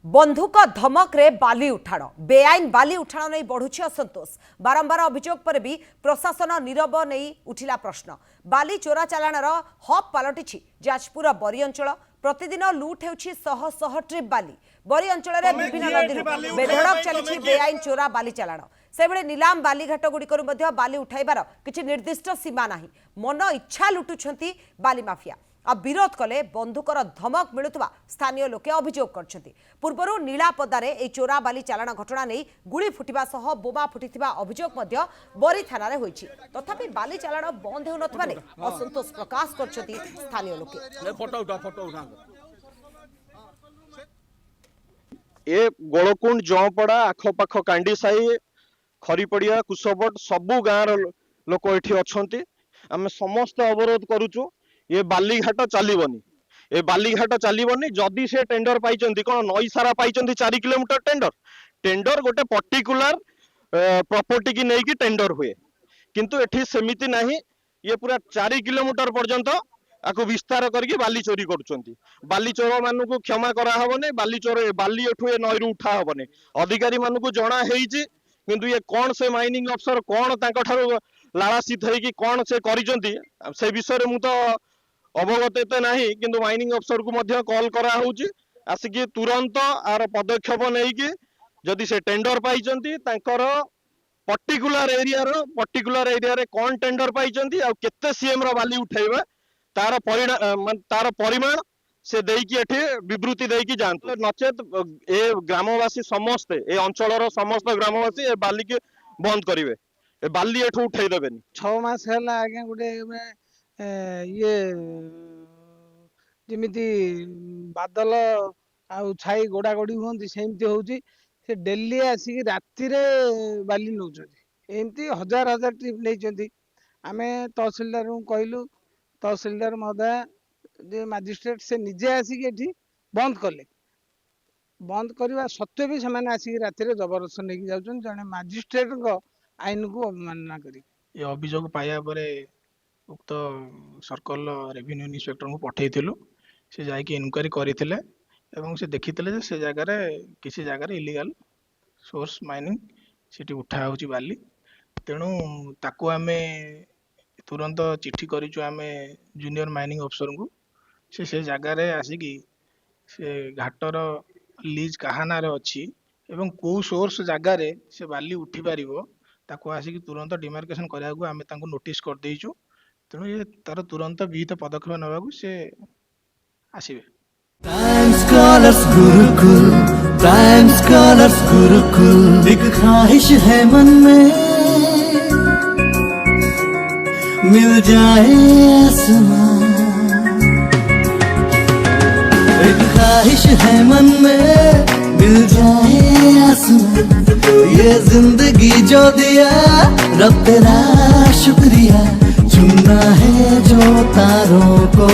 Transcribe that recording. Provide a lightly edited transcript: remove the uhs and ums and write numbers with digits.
बंधुक धमक रे बाली उठाण बेआईन बाली उठाण नहीं बढ़ुछि असंतोष। बारंबार अभियोग पर भी प्रशासन नीरव नहीं उठिला प्रश्न। बाली चोरा चालाणर हब पलटिछि जाजपुर बरी अंचल। प्रतिदिन लुट हेउछि शह शह ट्रिप बाली। बरी अंचल रे विभिन्न नदी बेधड़क चलिछि बेआईन चोरा बाली चालाण। सेबळे नीलाम बालीघाट गुड़िकर मध्य बाली उठाइबार किछि निर्दिष्ट सीमा नाही। मन इच्छा लुटुछंती बाली माफिया। अब विरोध कले बंधुकर धमक मिलुवा स्थानीय लोके अभियोग करछंती। पूर्वरु नीलापदारे ए चोरा बाली चालाण घटना नहीं गुड़ी फुटिबा सह बोमा फुटिथिबा अभियोग मध्य बरी थाना रे होईछि। तथापि बाली चालाण बंद हेउ नथबा ने असंतोष प्रकाश करछंती स्थानीय लोके। फोटो उठा ए गोलकुंड जौपड़ा आखपाख कांडीसाही खरीपड़िया कुशबट सबु गाँव लोक एठी अछंती। आमे समस्त अवरोध करूचु ये बालीघाट चलबनी। ए बालीघाट चलबनी जदि से टेंडर पाइचंती कोन नई सारा पाइचंती 4 किलोमीटर टेंडर गोटे पर्टिकुलर प्रॉपर्टी की नहीं कि टेंडर हुए किंतु एठी सेमिति नाही। ये पूरा 4 किलोमीटर पर्यंत आको विस्तार करके बाली चोरी करुचंती। बाली चोर मानु को क्षमा करा हबने। बाली चोर बाली एठु ए नई रु उठा हबने। अधिकारी मानु को जणा हेइची किंतु ये कौन से माइनिंग अफसर कौन तांको ठारो लालासित है कि कौन से करिसंती से विषय रे मु तो अवगत एते नाही किंतु माइनिंग अफसर को मध्य कॉल करा होउची आसिकी तुरंत आर पदक्षेप नहीं कि जदि से टेंडर पाइचंती तांकर पर्टिकुलर एरिया रे कौन टेंडर पाइचंती आ केते सीएम रो बाली उठेबा तार परिमाण से देकी एठी विवृत्ति देकी जानतु। नचेत ए ग्रामवासी समस्त ए अंचलर समस्त ग्रामवासी ए बाली के बंद करिवे। ए बाली एठू उठै देबेनी। 6 मास हैला आगे गुटे ये जमिति बादल आउ छाई गोड़ा गोड़ी होंती सेमती होउची। से डेली आसी राति रे बाली नउचंती। एमती हजार हजार ट्रिप नैचंती। आमे तहसीलदार को कहलु तहसीलदार महोदय जे मजिस्ट्रेट से निजे आसिक एठी बंद कले। बंद करवा सत्वे भी सेमाने आसिक राति रे जबरदस्त नेकी जाउछन। जने मजिस्ट्रेट को आईन को अवमानना करी ये अभियोग पाया परे उक्त सर्कल रेवेन्यू इन्स्पेक्टर को पठेइथिलु। से जाइके इनक्वारी करिथिले एवं से देखिथिले जे से जगह रे किसी जगह रे इलीगल सोर्स माइनिंग सिटी उठा होची बाली। तेणु ताको आमे तुरंत चिट्ठी करिचु आमे जूनियर माइनिंग अफसर को। से जगह रे आसिकी से घाटर लीज काहाना रे अछि एवं को सोर्स जगह रे से बाली उठी पारिबो ताको आसिकी तुरंत डिमार्केशन करिया को आमे तांको नोटिस कर देइचु। तेणु ये तार तुरंत विहित पदक्षेप नबाकू से आसिबे। प्राइम स्कॉलर्स गुरुकुल एक ख्वाहिश है मन में मिल जाए आसमां। एक ख्वाहिश है मन में मिल जाए आसमां। ये जिंदगी जो दिया रब तेरा शुक्रिया। चुनना है जो तारों को